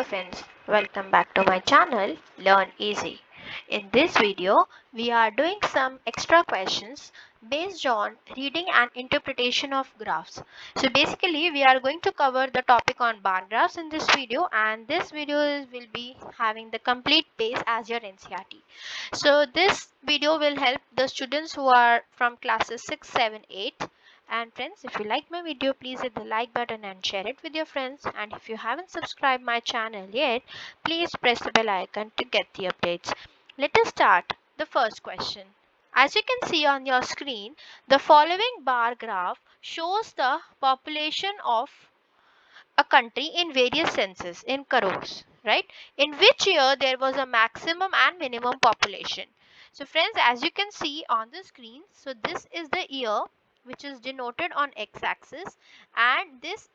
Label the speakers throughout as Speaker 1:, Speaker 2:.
Speaker 1: Hello friends, welcome back to my channel Learn Easy. In this video, we are doing some extra questions based on reading and interpretation of graphs. So basically, we are going to cover the topic on bar graphs in this video, and this video will be having the complete base as your NCERT. So this video will help the students who are from classes 6, 7, 8. And friends, if you like my video, please hit the like button and share it with your friends. And if you haven't subscribed my channel yet, please press the bell icon to get the updates. Let us start the first question. As you can see on your screen, the following bar graph shows the population of a country in various census in crores, right? In which year there was a maximum and minimum population. So friends, as you can see on the screen, so this is the year which is denoted on x-axis, and this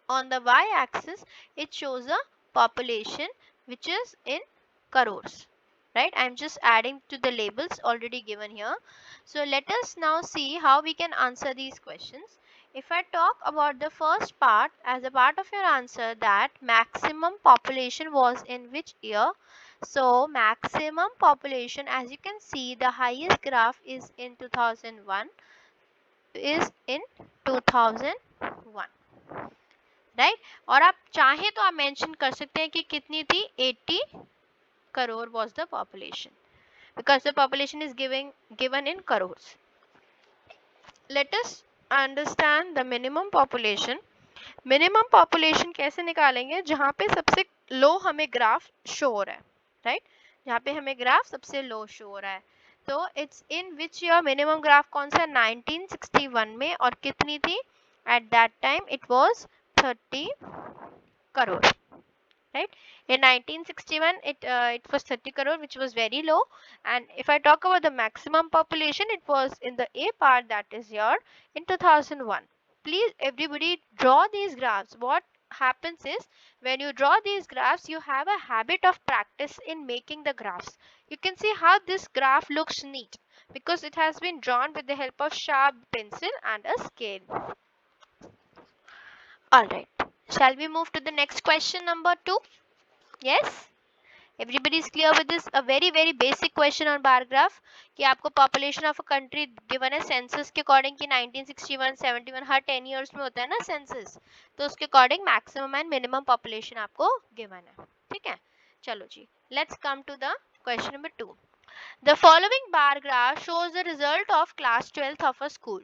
Speaker 1: on the y-axis it shows a population which is in crores, right? I'm just adding to the labels already given here. So let us now see how we can answer these questions. If I talk about the first part as a part of your answer, that maximum population was in which year? So maximum population, as you can see, the highest graph is in 2001, is in 2001, right और आप चाहे तो आप mention कर सकते हैं कि कितनी थी 80 crore was the population because the population is given in crores. Let us understand the minimum population. Minimum population कैसे निकालेंगे? जहाँ पे सबसे लो हमें ग्राफ शो हो रहा है, राइट? जहाँ पे हमें ग्राफ सबसे लो शो हो रहा है, तो it's in which year minimum graph कौन सा? 1961 में, और कितनी थी at that time? It was 30 crore, right? In 1961 it was 30 crore, which was very low. And if I talk about the maximum population, it was in the A part, that is your in 2001. Please everybody draw these graphs. What happens is, when you draw these graphs, you have a habit of practice in making the graphs. You can see how this graph looks neat because it has been drawn with the help of sharp pencil and a scale. All right, shall we move to the next question, number 2? Yes, everybody is clear with this? A very basic question on bar graph कि आपको population of a country given है census के according कि 1961 71 हर 10 years में होता है ना census, तो उसके according maximum and minimum population आपको given है. ठीक है, चलो जी, let's come to the question number 2. The following bar graph shows the result of class 12th of a school.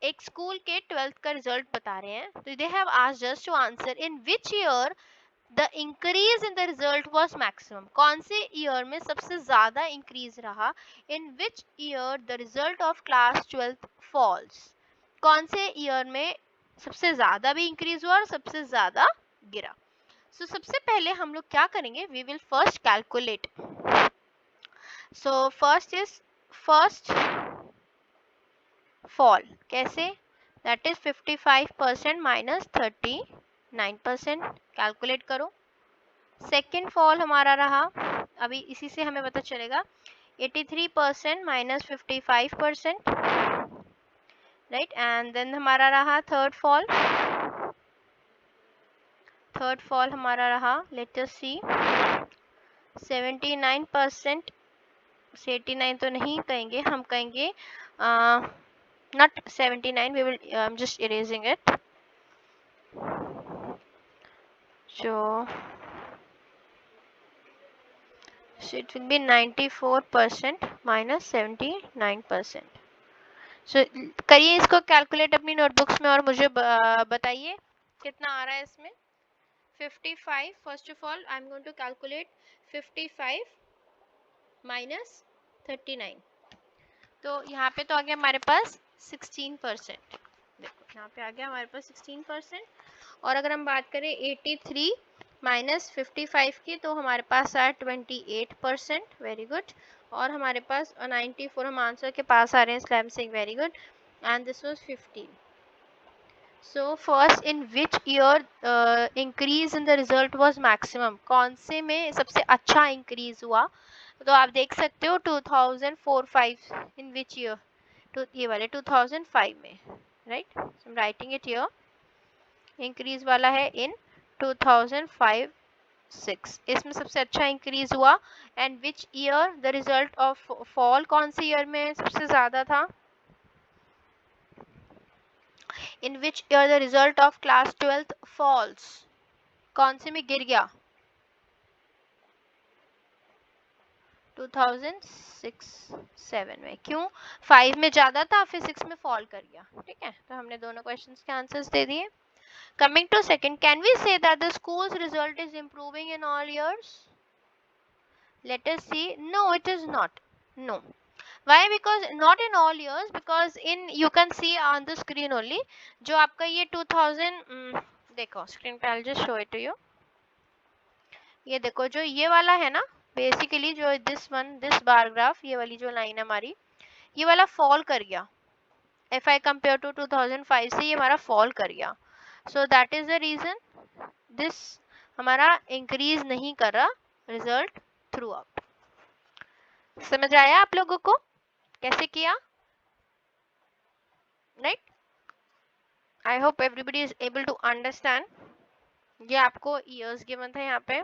Speaker 1: एक स्कूल के 12th का रिजल्ट बता रहे हैं, तो they have asked us to answer in which year the increase in the result was maximum. कौन से year में सबसे ज्यादा इंक्रीज रहा? In which year the result of class 12th falls. कौन से ईयर में सबसे ज्यादा भी इंक्रीज हुआ और सबसे ज्यादा गिरा? सो सबसे पहले हम लोग क्या करेंगे? We will first calculate. So first is first fall. कैसे? That is 55% minus 39%. कैलकुलेट करो. सेकेंड फॉल हमारा रहा, अभी इसी से हमें पता चलेगा, 83% माइनस 55%, राइट? एंड देन हमारा रहा थर्ड फॉल हमारा रहा, लेट अस सी, 79%. 89 तो नहीं कहेंगे, हम कहेंगे not 79, we will, I am just erasing it. So it will be 94% minus 79%. So करिए इसको कैलकुलेट अपनी नोटबुक्स में और मुझे बताइए कितना आ रहा है इसमें. 55, first of all I am going to calculate 55 minus 39. तो यहाँ पे तो आ गया हमारे पास 16%. देखो यहाँ पे आ गया हमारे पास 16%. और अगर हम बात करें 83 माइनस 55 की, तो हमारे पास आया 28%. Very good. और हमारे पास 94, हम आंसर के पास आ रहे हैं. Slam Singh, very good. And this was 15. So first, in which year increase in the result was maximum? कौन से में सबसे अच्छा इंक्रीज हुआ? तो आप देख सकते हो 2004-5. In which year? तो ये वाले 2005 में, right? I am writing it here. Increase वाला है इन 2005-6, इसमें सबसे अच्छा इंक्रीज हुआ। And which year the result of fall, कौन से ईयर में सबसे ज्यादा था? In which year the result of class 12th falls, कौन से में गिर गया? 2006-7 में। क्यों? 5 में ज्यादा था, फिर 6 में फॉल कर गया। ठीक है, तो हमने दोनों क्वेश्चंस के आंसर्स दे दिए। Coming to second, can we say that the school's result is improving in all years? Let us see. No, it is not. No. Why? Because not in all years, because in you can see on the screen only. जो आपका ये 2000 देखो screen पे, I'll just show it to you. ये देखो जो ये वाला है ना, बेसिकली जो दिस बार ग्राफ, ये वाली जो लाइन है हमारी, ये वाला फॉल कर गया। If I compare to 2005 से ये हमारा फॉल कर गया। So that is the reason this हमारा इंक्रीज नहीं कर रहा रिजल्ट थ्रू आउट। समझ आया आप लोगों को कैसे किया? Right, I hope everybody is able to understand. ये आपको ईयर्स गिवन था यहाँ पे,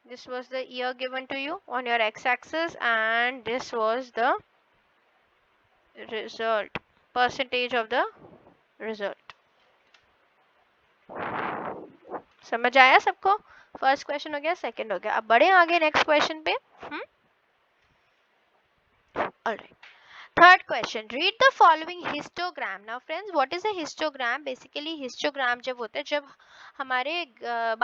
Speaker 1: this was the year given to you on your x-axis and this was the result, percentage of the result। समझ आया सबको? फर्स्ट क्वेश्चन हो गया, सेकंड हो गया। अब बढ़े आगे नेक्स्ट क्वेश्चन पे। Alright, third question, read the following histogram. Now friends, what is a histogram? Basically histogram जब होता है, जब हमारे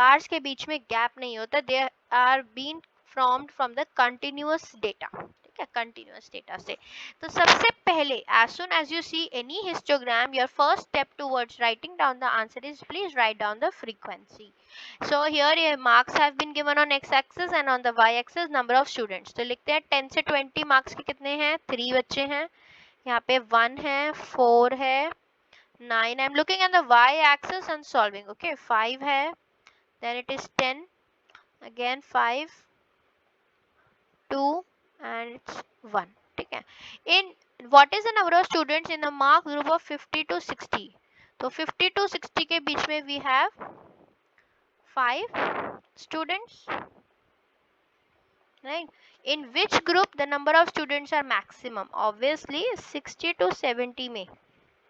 Speaker 1: बार्स के बीच में गैप नहीं होता, they are been formed from the continuous data। ठीक है, continuous data से। तो सबसे पहले as soon as you see any histogram, your first step towards writing down the answer is please write down the frequency। So here marks have been given on x-axis and on the y-axis number of students। तो लिखते हैं 10 से 20 marks के कितने हैं? 3 बच्चे हैं। यहाँ पे 1 है, 4 है, 9। I'm looking at the y-axis and solving। Okay, 5 है, then it is 10, again 5, 2 and it's 1। ठीक है, in what is the number of students in the mark group of 50 to 60? तो 50 to 60 के बीच में we have 5 students, right? In which group the number of students are maximum? Obviously 60 to 70 में।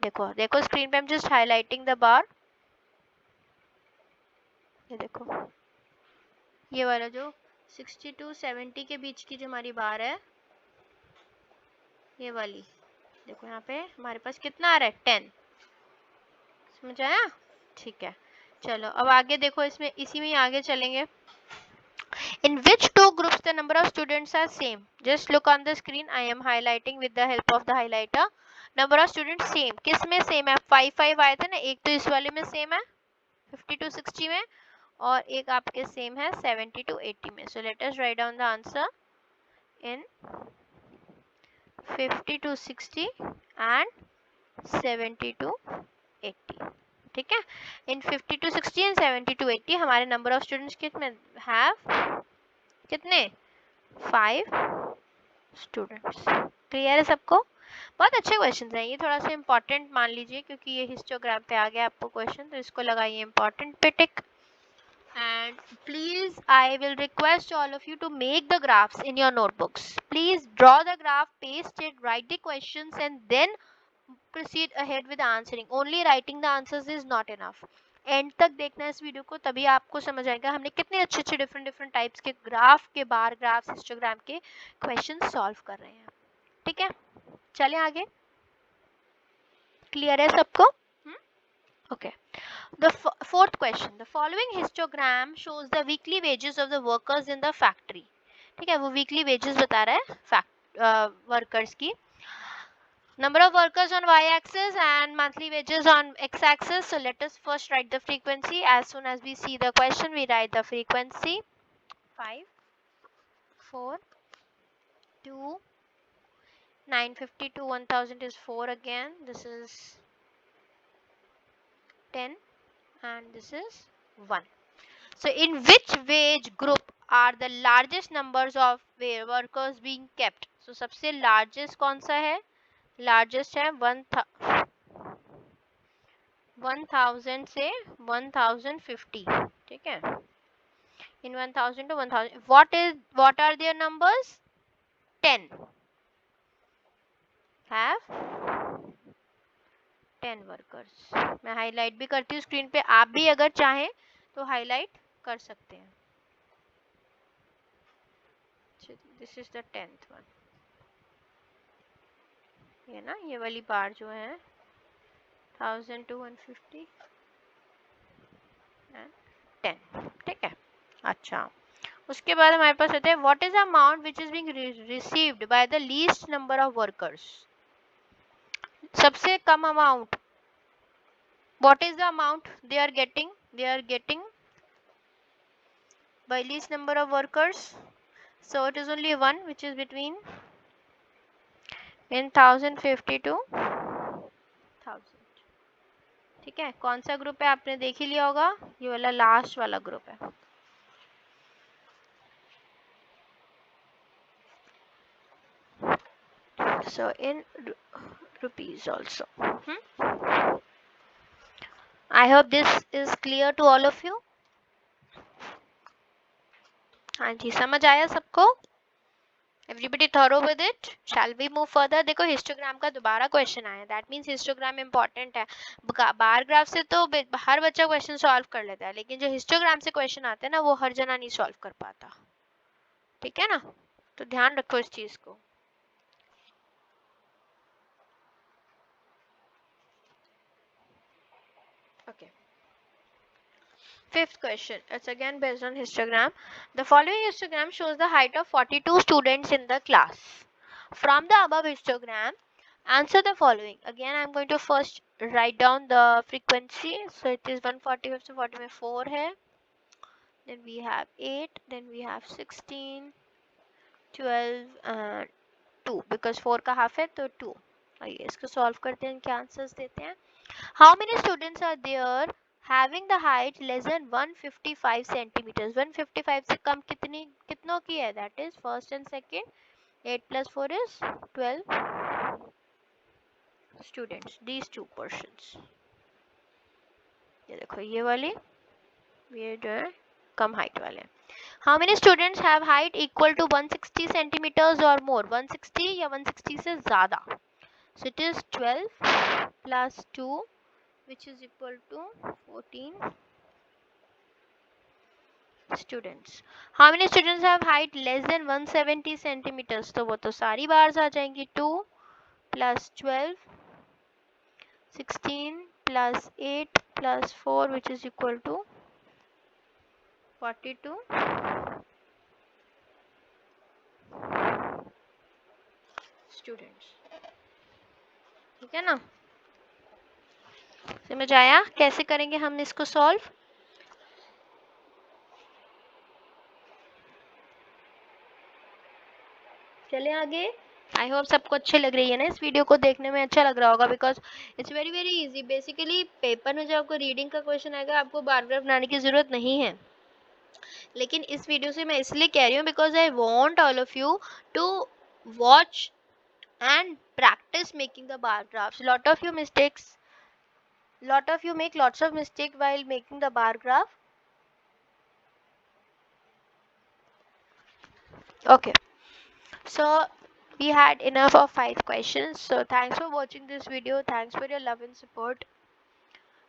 Speaker 1: देखो देखो screen पे, I'm just highlighting the bar। ये देखो, ये वाला जो 60 to 70 के बीच की जो हमारी बार है, ये वाली देखो, यहाँ पे हमारे पास कितना आ रहा है? 10। समझ आया? ठीक है, चलो अब आगे देखो, इसमें इसी में आगे चलेंगे। In which two groups the number of students are same? Just look on the screen. I am highlighting with the help of the highlighter. Number of students same, किस में same है? 5 आए थे ना, एक तो इस वाले में same है 50 to 60 में, और एक आपके same है 70 to 80 में। So let us write down the answer in 50 to 60 and 70 to 80। ठीक है, इन 50 to 60 and 70 to 80 हमारे नंबर ऑफ स्टूडेंट्स कितने हैव? कितने? 5 स्टूडेंट्स। क्लियर है सबको? बहुत अच्छे क्वेश्चन हैं ये, थोड़ा सा इंपॉर्टेंट मान लीजिए क्योंकि ये हिस्टोग्राम पे आ गया आपको क्वेश्चन, तो इसको लगाइए इंपॉर्टेंट पे टिक। And please, I will request all of you to make the graphs in your notebooks। Please draw the graph, paste it, write the questions and then proceed ahead with answering। Only writing the answers is not enough। And तक देखना इस video को, तभी आपको समझ आएगा हमने कितने अच्छे अच्छे डिफरेंट टाइप्स के ग्राफ के, बार ग्राफ्स, हिस्टोग्राम के क्वेश्चन सॉल्व कर रहे हैं। ठीक है, चलें आगे। क्लियर है सबको? Okay, the fourth question, the following histogram shows the weekly wages of the workers in the factory। ठीक है, वो weekly wages बता रहा है workers की। Number of workers on y-axis and monthly wages on x-axis। So let us first write the frequency। As soon as we see the question, we write the frequency। 5, 4, 2, 950 to 1000 is 4 again. This is 10 and this is 1। So in which wage group are the largest numbers of workers being kept? So सबसे largest कौन सा है? Largest है 1000 से 1050, ठीक है, in 1000 to 1000, what are their numbers? 10 have 10 workers. मैं highlight भी करती हूँ स्क्रीन पे, आप भी अगर चाहें तो हाईलाइट कर सकते हैं। This is the 10th one, ये ना, ये वाली बार जो है 1000 to 150 एंड 10, ठीक है। अच्छा, उसके बाद हमारे पास होता है what is amount which is being received by the least number of workers. सबसे कम amount, what is the amount they are getting? They are getting by least number of workers, so it is only one, which is between in 1050 to 1000, ठीक है। कौन सा group है आपने देख ही लिया होगा, ये वाला लास्ट वाला ग्रुप है। So in rupees also. I hope this is clear to all of you. हाँ जी, समझ आया सबको? Everybody thorough with it? Shall we move further? देखो हिस्टोग्राम का दोबारा क्वेश्चन आया, दैट मीन्स हिस्टोग्राम इंपॉर्टेंट है। बार ग्राफ से तो हर बच्चा क्वेश्चन सॉल्व कर लेता है, लेकिन जो हिस्टोग्राम से क्वेश्चन आते हैं ना, वो हर जना नहीं सॉल्व कर पाता, ठीक है ना, तो ध्यान रखो इस चीज को। Okay. Fifth question, it's again based on histogram. The following histogram shows the height of 42 students in the class. From the above histogram, answer the following. Again, I'm going to first write down the frequency. So it is 145 to 40 में 4 है. Then we have 8. Then we have 16, 12 and 2. Because 4 का half है तो 2. आइए इसको solve करते हैं, क्या answers देते हैं. How many students are there having the height less than 155 centimeters? 155 से कम कितनों की है? That is first and second. 8 plus 4 is 12 students. These two portions. ये देखो ये वाली, ये जो है कम हाइट वाले. How many students have height equal to 160 centimeters or more? 160 या 160 से ज़्यादा. So it is 12 plus 2, which is equal to 14 students. How many students have height less than 170 centimeters? तो वो तो सारी बार्स आ जाएंगी. 2 plus 12, 16 plus 8 plus 4, which is equal to 42 students, ठीक है ना. समझ आया कैसे करेंगे हम इसको सॉल्व? चले आगे. आई होप सबको अच्छी लग रही है ना, इस वीडियो को देखने में अच्छा लग रहा होगा, because it's very very easy. Basically paper में जब आपको रीडिंग का क्वेश्चन आएगा, आपको बार बार बनाने की जरूरत नहीं है, लेकिन इस वीडियो से मैं इसलिए कह रही हूँ because I want all of you to watch and practice making the bar graphs. Lot of you make lots of mistake while making the bar graph. Okay, so we had enough of 5 questions. So thanks for watching this video. Thanks for your love and support.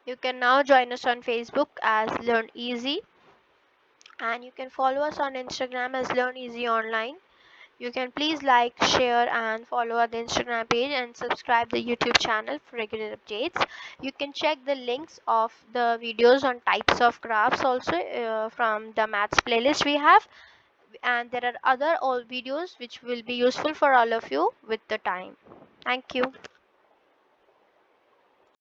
Speaker 1: You can now join us on Facebook as Learn Easy, and you can follow us on Instagram as Learn Easy Online. You can please like, share and follow our Instagram page and subscribe the YouTube channel for regular updates. You can check the links of the videos on types of graphs also from the maths playlist we have, and there are other all videos which will be useful for all of you with the time. Thank you.